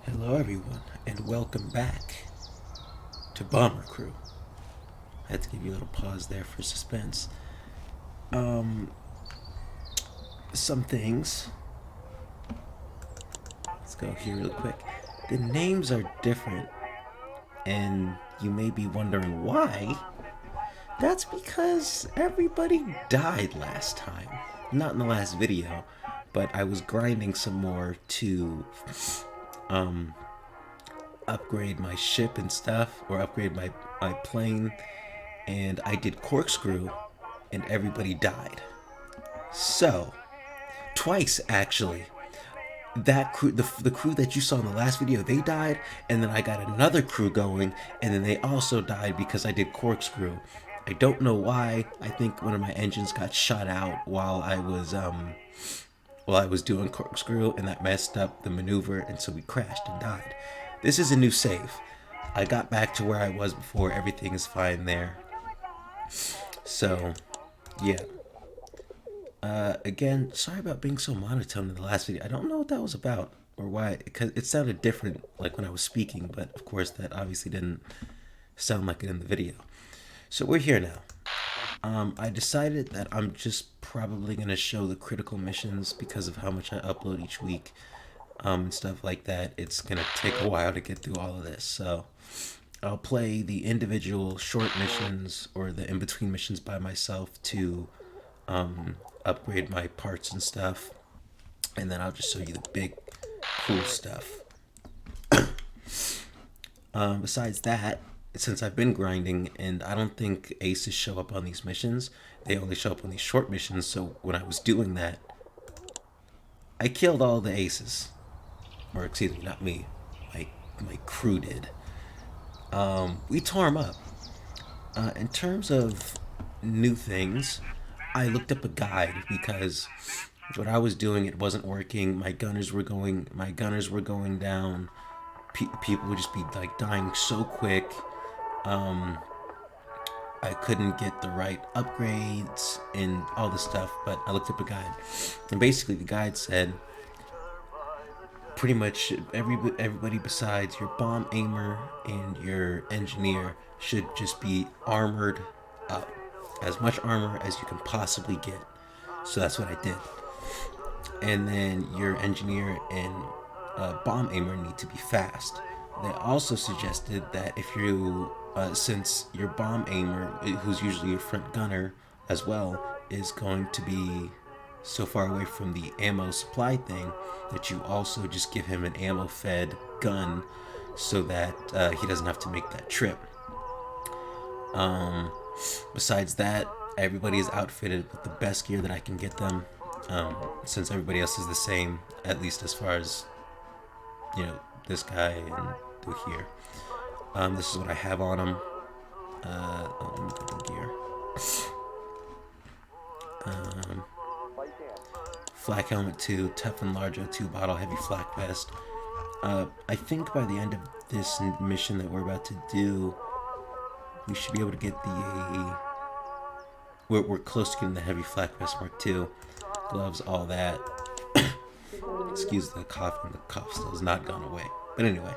Hello, everyone, and welcome back to Bomber Crew. I had to give you a little pause there for suspense. Um, some things. Let's go here real quick. The names are different, and you may be wondering why. That's because everybody died last time. Not in the last video, but I was grinding some more to um, upgrade my ship and stuff, or upgrade my plane, and I did corkscrew, and everybody died. So, twice actually. That crew, the crew that you saw in the last video, they died, and then I got another crew going, and then they also died because I did corkscrew. I don't know why. I think one of my engines got shot out while I was doing corkscrew, and that messed up the maneuver, and so we crashed and died. This is a new save. I got back to where I was before. Everything is fine there. So, yeah. Again, sorry about being so monotone in the last video. I don't know what that was about or why, because it sounded different like when I was speaking, but of course that obviously didn't sound like it in the video. So we're here now. I decided that I'm just probably gonna show the critical missions because of how much I upload each week, and stuff like that. It's gonna take a while to get through all of this, so I'll play the individual short missions or the in between missions by myself to upgrade my parts and stuff, and then I'll just show you the big cool stuff. Besides that, since I've been grinding and I don't think aces show up on these missions, they only show up on these short missions. So when I was doing that, I killed all the aces, or excuse me, not me, my crew did. We tore them up. In terms of new things, I looked up a guide because what I was doing, it wasn't working. My gunners were going down. People would just be like dying so quick. I couldn't get the right upgrades and all this stuff, but I looked up a guide, and basically the guide said pretty much everybody besides your bomb aimer and your engineer should just be armored up, as much armor as you can possibly get. So that's what I did. And then your engineer and bomb aimer need to be fast. They also suggested that if you, since your bomb aimer, who's usually your front gunner as well, is going to be so far away from the ammo supply thing, that you also just give him an ammo fed gun so that he doesn't have to make that trip. Um, Besides that, everybody is outfitted with the best gear that I can get them. Since everybody else is the same, at least as far as this guy and through here. This is what I have on him. Let me get the gear. Um, Flak helmet 2, tough and large O2 bottle, heavy flak vest. I think by the end of this mission that we're about to do, we should be able to get the. We're close to getting the heavy flak vest Mark 2, gloves, all that. Excuse the cough, and the cough still has not gone away. But anyway,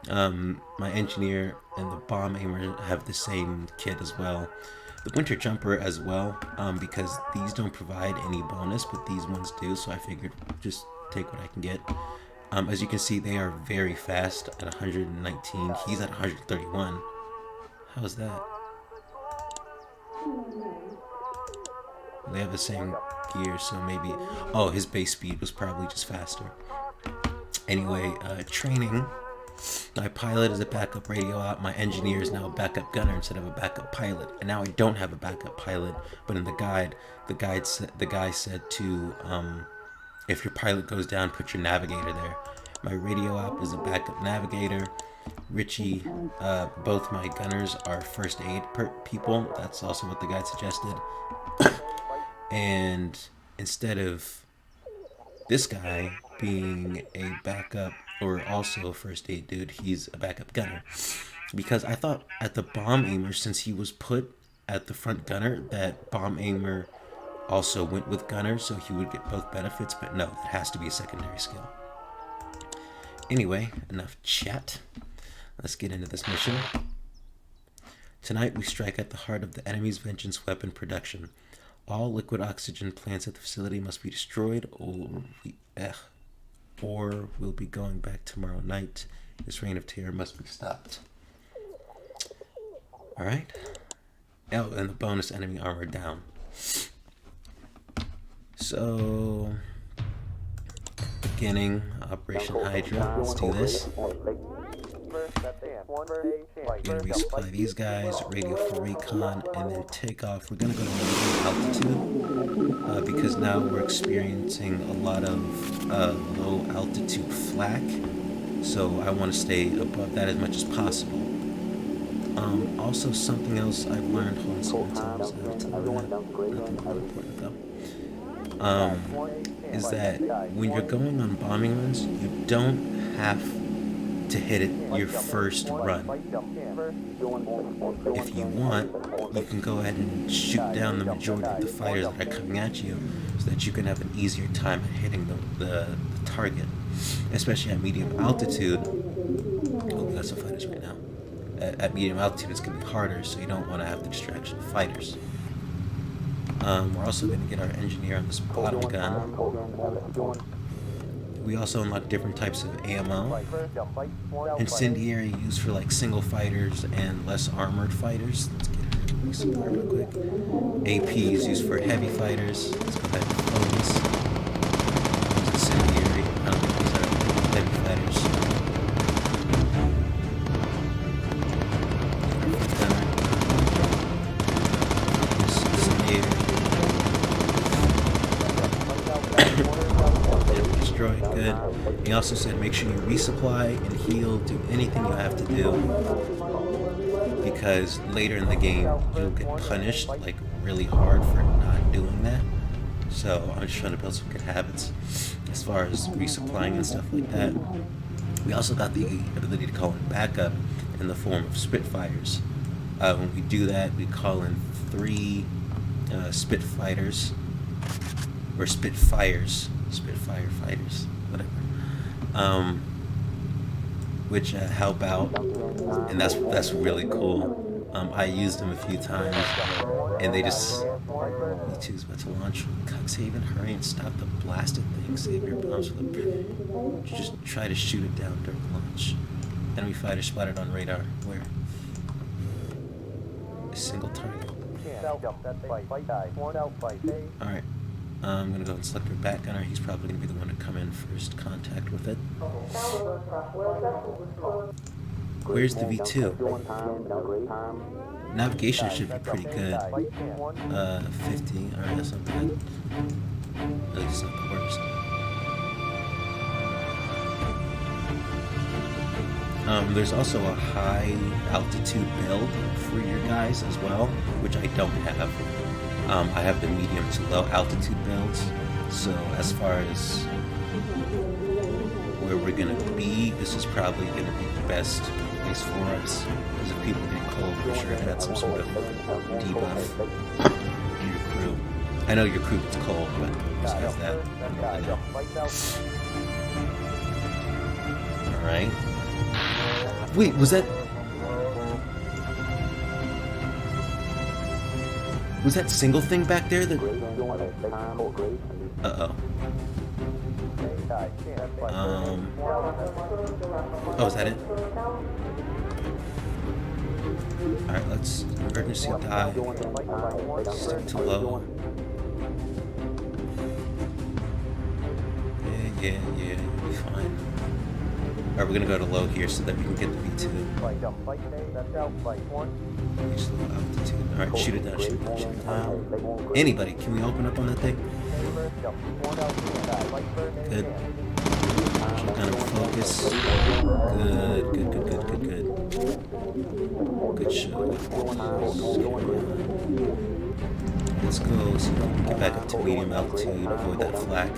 my engineer and the bomb aimer have the same kit as well. The winter jumper as well, because these don't provide any bonus, but these ones do. So I figured just take what I can get. As you can see, they are very fast at 119. He's at 131. How is that? They have the same gear, so maybe. Oh, his base speed was probably just faster. Anyway, training. My pilot is a backup radio op. My engineer is now a backup gunner instead of a backup pilot. And now I don't have a backup pilot, but in the guy said to, if your pilot goes down, put your navigator there. My radio op is a backup navigator. Richie, both my gunners are first aid people. That's also what the guide suggested. And instead of this guy being a backup or also a first aid dude, he's a backup gunner. Because I thought at the bomb aimer, since he was put at the front gunner, that bomb aimer also went with gunner, so he would get both benefits, but no, it has to be a secondary skill. Anyway, enough chat. Let's get into this mission. Tonight we strike at the heart of the enemy's vengeance weapon production. All liquid oxygen plants at the facility must be destroyed, or we'll be going back tomorrow night. This reign of terror must be stopped. Alright. Oh, and the bonus enemy armor down. So, beginning Operation Hydra. Let's do this. We're gonna resupply these guys, radio for recon, and then take off. We're gonna go to medium altitude because now we're experiencing a lot of low altitude flak. So I want to stay above that as much as possible. Also, something else I've learned. Hold on, sometimes nothing more important though. Is that when you're going on bombing runs, you don't have to hit it your first run. If you want, you can go ahead and shoot down the majority of the fighters that are coming at you so that you can have an easier time at hitting the target. Especially at medium altitude. Oh, we got some fighters right now. At medium altitude, it's going to be harder, so you don't want to have the distraction of fighters. We're also going to get our engineer on this bottom gun. We also unlock different types of ammo. Incendiary used for like single fighters and less armored fighters. Let's get her resupply real quick. AP is used for heavy fighters. Let's go ahead and focus. Incendiary. These are heavy fighters. Good. He also said make sure you resupply and heal, do anything you have to do, because later in the game you'll get punished like really hard for not doing that. So I'm just trying to build some good habits as far as resupplying and stuff like that. We also got the ability to call in backup in the form of Spitfires. When we do that, we call in 3 Spitfires or Spitfires. Spitfire fighters, whatever, which help out, and that's really cool. I used them a few times, and they just. E2's about to launch. Cuxhaven, hurry and stop the blasted thing. Save your bombs for the. Just try to shoot it down during launch. Enemy fighter spotted on radar. Where? A single target. All right. I'm going to go and select our back gunner. He's probably going to be the one to come in first contact with it. Where's the V2? Navigation should be pretty good. 50. Alright, that's not bad. At least it's not the worst. There's also a high altitude build for your guys as well, which I don't have. I have the medium to low altitude builds, so as far as where we're going to be, this is probably going to be the best place for us, because if people get cold, I'm sure it had some sort of debuff in your crew. I know your crew gets cold, but besides that, I know. Alright. Wait, was that... Was that single thing back there that... Uh-oh. Oh, is that it? Alright, let's emergency dive. Stick to low. Yeah, you'll be fine. Alright, we're gonna go to low here so that we can get the V2. Reach low altitude. Alright, shoot it down, shoot it down, shoot it down. Anybody, can we open up on that thing? Good. Kind of focus. Good. Good shot. Let's go so we can get back up to medium altitude, avoid that flak.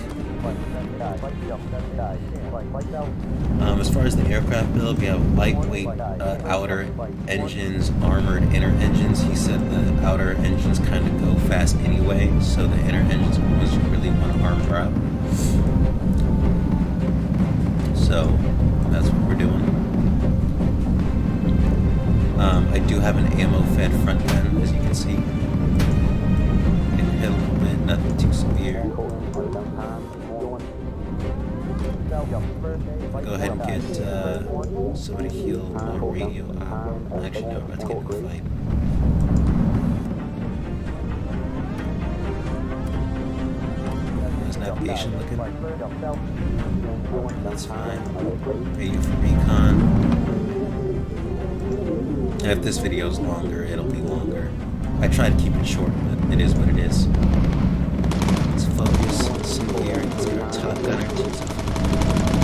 As far as the aircraft build, we have lightweight outer engines, armored inner engines. He said the outer engines kind of go fast anyway, so the inner engines are ones you really want to armor up. So do have an ammo-fed front gun, as you can see. It hit a little bit, nothing too severe. Go ahead and get somebody heal my radio op. Actually, no, we're about to get in a fight. How's navigation looking? That's fine. Pay you for recon. And if this video is longer, it'll be longer. I try to keep it short, but it is what it is. Let's focus. See here, let's get our top gunner to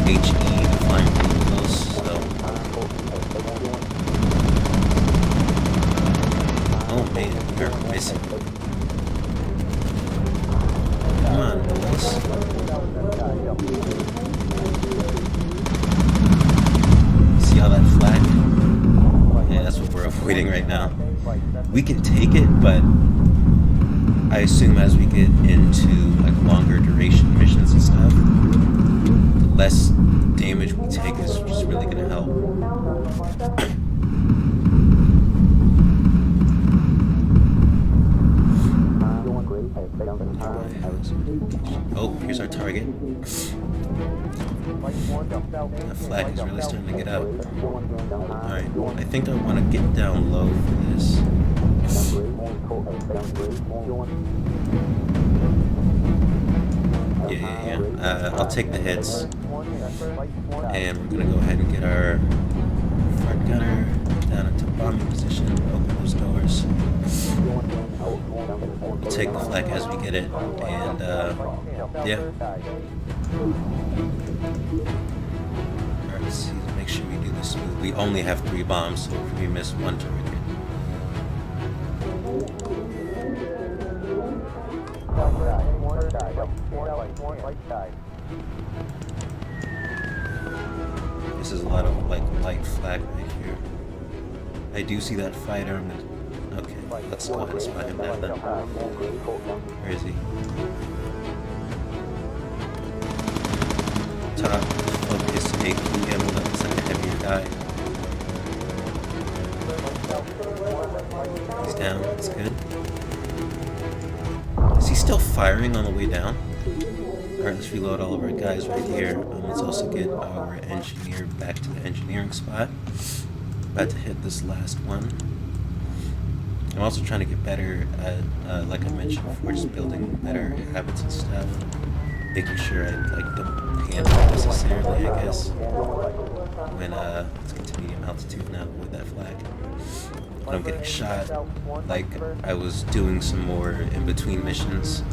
HE, flying pretty close, so. Oh man, we're missing. Come on, boys. See all that flak? Yeah, that's what we're avoiding right now. We can take it, but I assume as we get into like longer duration missions and stuff, the less damage we take is just really gonna help. Oh, here's our target. The flag is really starting to get up. Alright, I think I want to get down low for this. Yeah. I'll take the hits. And we're going to go ahead and get our front gunner down into bombing position, open those doors. We'll take the flag as we get it, and yeah. Alright, let's see, make sure we do this smooth. We only have 3 bombs, so if we miss one target. This is a lot of like light flag right here. I do see that fighter. Okay, let's go ahead and spot him now then. Where is he? Top focus AK ammo, that looks like a heavier guy. He's down, that's good. Is he still firing on the way down? Alright, let's reload all of our guys right here. Let's also get our engineer back to the engineering spot. About to hit this last one. I'm also trying to get better at, like I mentioned before, just building better habits and stuff. Making sure I like don't panic necessarily, I guess. When let's get to medium altitude now with that flag. When I'm getting shot, like I was doing some more in between missions.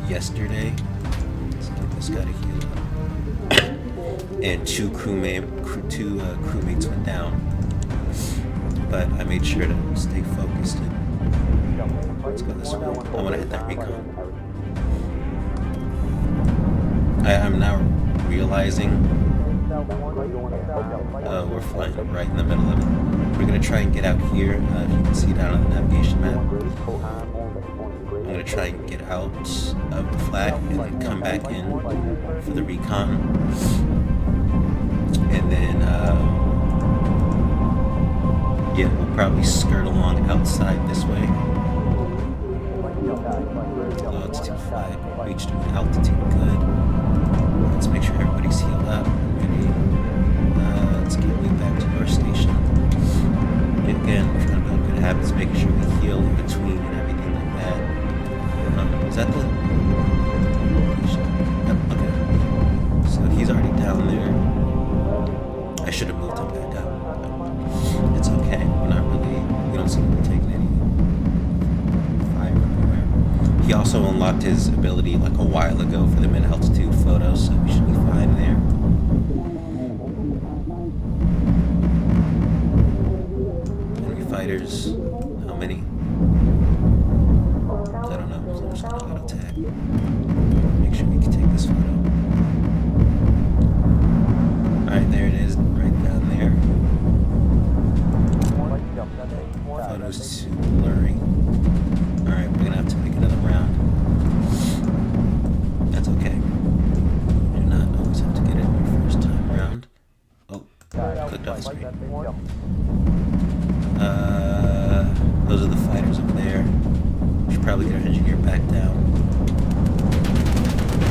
Yesterday, let's get this guy to heal up. And 2 crewmates went down. But I made sure to stay focused and let's go this way. I want to hit that recon. I'm now realizing we're flying right in the middle of it. We're going to try and get out here. If you can see down on the navigation map. I'm going to try and get out of the flag and then come back in for the recon. And then yeah, we'll probably skirt along outside this way. Low altitude flag, reached altitude good. Let's make sure everybody's healed up. Ready? Let's get you back to your station. Again, we're trying to build good habits, making sure we heal in between and everything like that. Is that the... Yep, okay. So he's already down there. I should have moved him back up. It's okay. We're not really... We don't seem to be taking any fire everywhere. He also unlocked his ability like a while ago for the mid-altitude photos, so we should be fine there. Enemy fighters. How many? I don't know, so I'm just gonna auto tag. Make sure we can take this photo. Alright, there it is, right down there. Photo's too blurry. Alright, we're gonna have to make another round. That's okay. You do not always have to get it your first time around. Oh, clicked off my screen. Those are the fighters over there. Should probably get our engineer back down.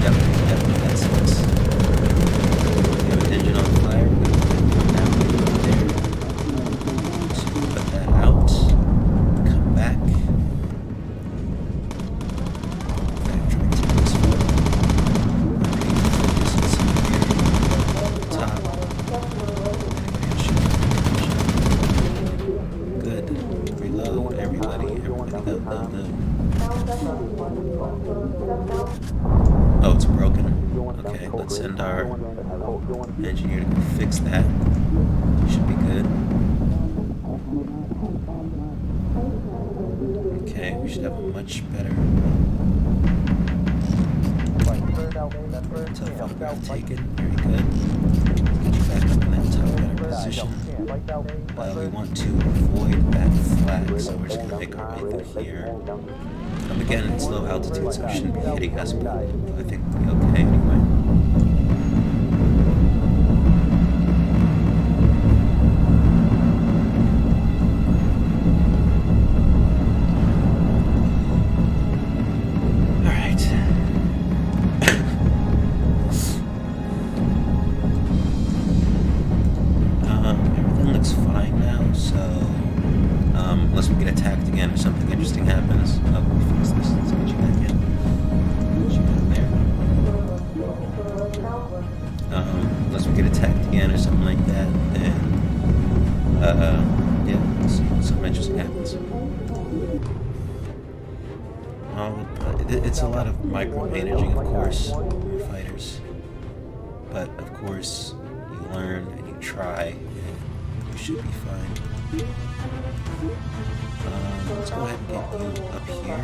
Yep, that's it. We have an engine on fire. We're going to navigate over there to put that out. Come back. Oh, it's broken. Okay, let's send our engineer to go fix that. Should be good. Okay, we should have a much better telephone taken. Very good. Get you back up in that top better position. We want to avoid that flag, so we're just going to make our way through here. Again, it's low altitude, so it shouldn't be hitting us, but I think we'll be okay anyway. Alright. Everything looks fine now, so unless we get attacked again or something interesting happens. Oh, we'll fix this. Let's get you back in. Get you down there. Unless we get attacked again or something like that, then yeah, we'll see if something interesting happens. It's a lot of micromanaging, of course, for fighters. But of course, you learn and you try, and you should be fine. Let's go ahead and get you up here.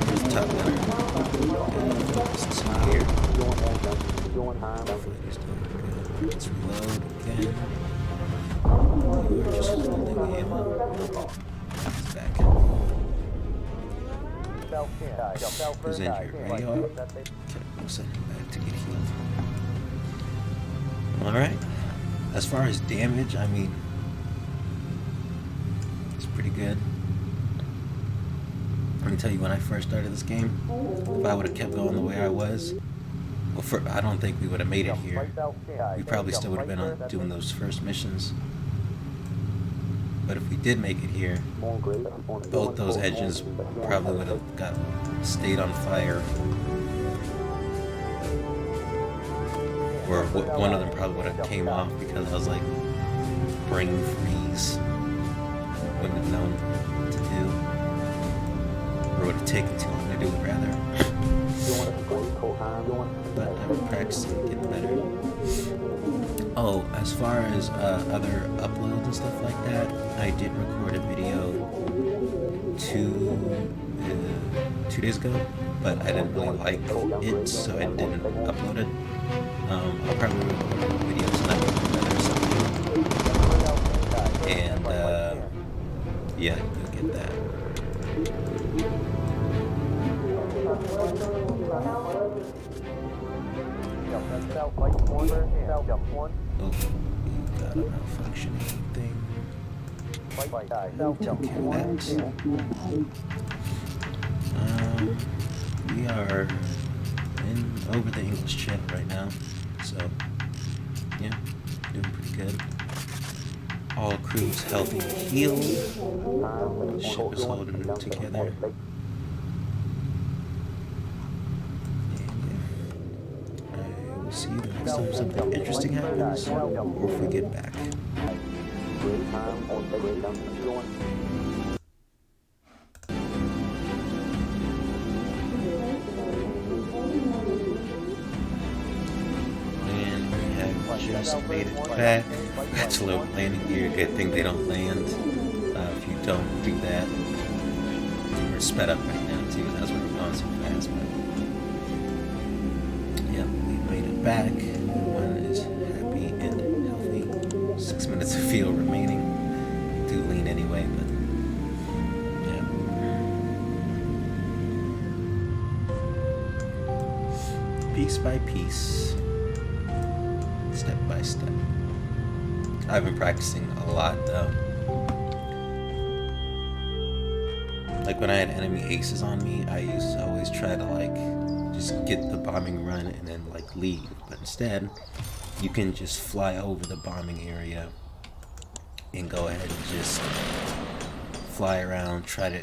Here's the top gunner. This is here. Let's reload again. We're just holding him. He's back. Who's injured? Radio? Okay, we'll send him back to get healed. Alright. As far as damage, I mean, it's pretty good. Let me tell you, when I first started this game, if I would have kept going the way I was, well, I don't think we would have made it here. We probably still would have been doing those first missions. But if we did make it here, both those engines probably would have stayed on fire. Or one of them probably would have came off because I was like brain freeze. Wouldn't have known what to do. Or would have taken too long to do it, rather. But I've been practicing, getting better. Oh, as far as other uploads and stuff like that, I did record a video two days ago, but I didn't really like it, so I didn't upload it. I'll probably record a video tonight or something, and yeah, you'll get that. Oh, you got a malfunctioning thing. Okay, that. We are over the English Channel right now, so yeah, doing pretty good. All crews healthy and healed. The ship is holding it together. We'll see you the next time something interesting happens, or if we get back. And we have just made it back. Forgot to load landing gear. Good thing they don't land. If you don't do that, we're sped up right now too. That's why we're going so fast. But yeah, we made it back. Everyone is happy and healthy. 6 minutes of fuel remaining. Do lean anyway, but yeah. piece by piece, step by step. I've been practicing a lot though. Like when I had enemy aces on me, I used to always try to like just get the bombing run and then like leave. But instead, you can just fly over the bombing area and go ahead and just fly around, try to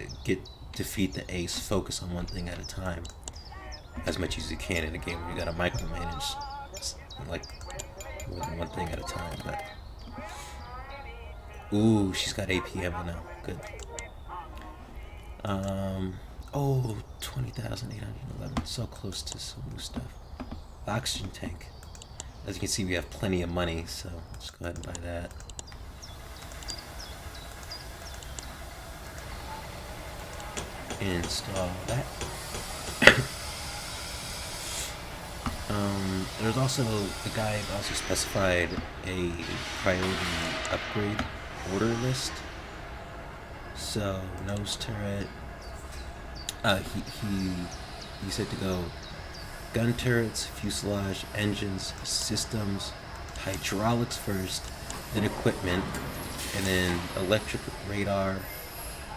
defeat the ace, focus on one thing at a time as much as you can in a game where you gotta micromanage like more than one thing at a time. But ooh, she's got APM now. Good. Oh, 20,811. So close to some new stuff. Oxygen tank. As you can see, we have plenty of money, so let's go ahead and buy that. Install that. There's also, the guide also specified a priority upgrade order list. So nose turret. He said to go gun turrets, fuselage, engines, systems, hydraulics first, then equipment, and then electric, radar,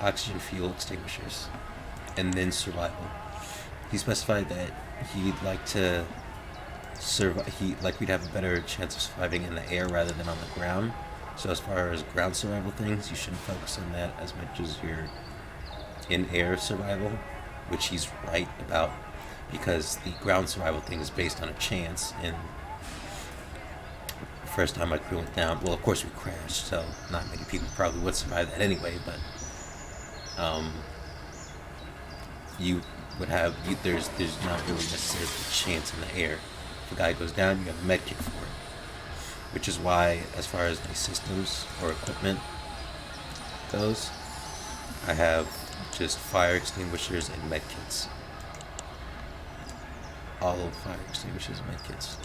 oxygen, fuel, extinguishers, and then survival. He specified that he'd like to we'd have a better chance of surviving in the air rather than on the ground. So as far as ground survival things, you shouldn't focus on that as much as your in-air survival, which he's right about, because the ground survival thing is based on a chance. And the first time my crew went down, well, of course we crashed, so not many people probably would survive that anyway, but you would have, there's not really necessarily a chance in the air. If a guy goes down, you have a med kit for it. Which is why, as far as my systems or equipment goes, I have just fire extinguishers and med kits. All of fire extinguishers and med kits.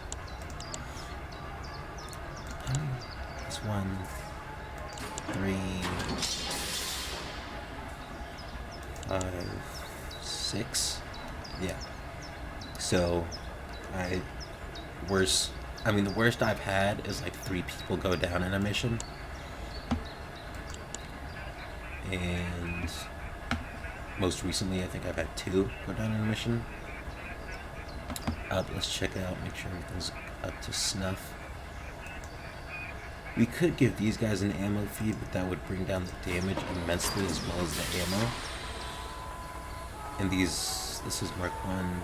That's 1, 3, 5, 6. Yeah. So, the worst I've had is like 3 people go down in a mission. And most recently, I think I've had 2 go down in a mission. Let's check it out, make sure everything's up to snuff. We could give these guys an ammo feed, but that would bring down the damage immensely as well as the ammo. And this is Mark 1.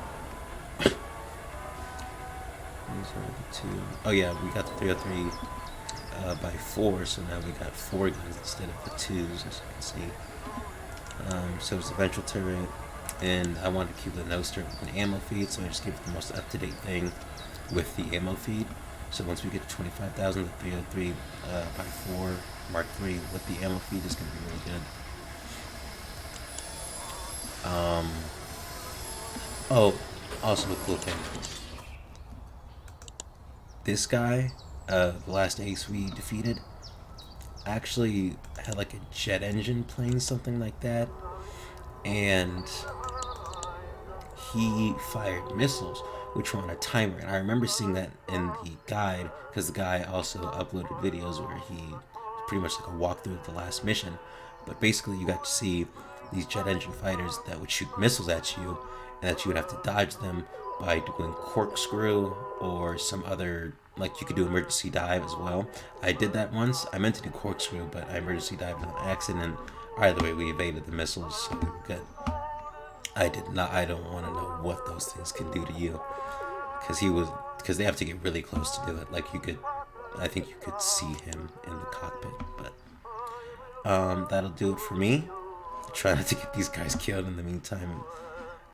These are the 2. Oh yeah, we got the 303 by 4, so now we got 4 guns instead of the 2s, as you can see. So it's a ventral turret, and I wanted to keep the nose turret with an ammo feed, so I just gave it the most up-to-date thing with the ammo feed. So once we get to 25,000, the 303 by 4 Mark 3 with the ammo feed is going to be really good. Oh, also a cool thing. This guy, the last ace we defeated, actually had like a jet engine playing something like that, and he fired missiles which were on a timer. And I remember seeing that in the guide, because the guy also uploaded videos where he pretty much like a walkthrough of the last mission. But basically you got to see these jet engine fighters that would shoot missiles at you, and that you would have to dodge them by doing corkscrew or some other, like you could do emergency dive as well. I did that once. I meant to do corkscrew, but I emergency dived on accident, and either way we evaded the missiles, so we were good. I don't want to know what those things can do to you, because they have to get really close to do it. Like I think you could see him in the cockpit. But that'll do it for me. Try not to get these guys killed in the meantime.